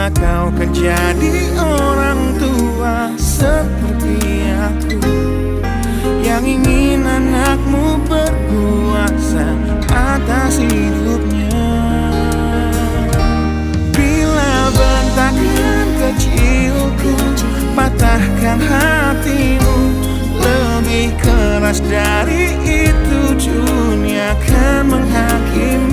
Cuma kau kan jadi orang tua seperti aku, yang ingin anakmu berkuasa atas hidupnya. Bila bentakan kecilku patahkan hatimu, lebih keras dari itu dunia akan menghakimi.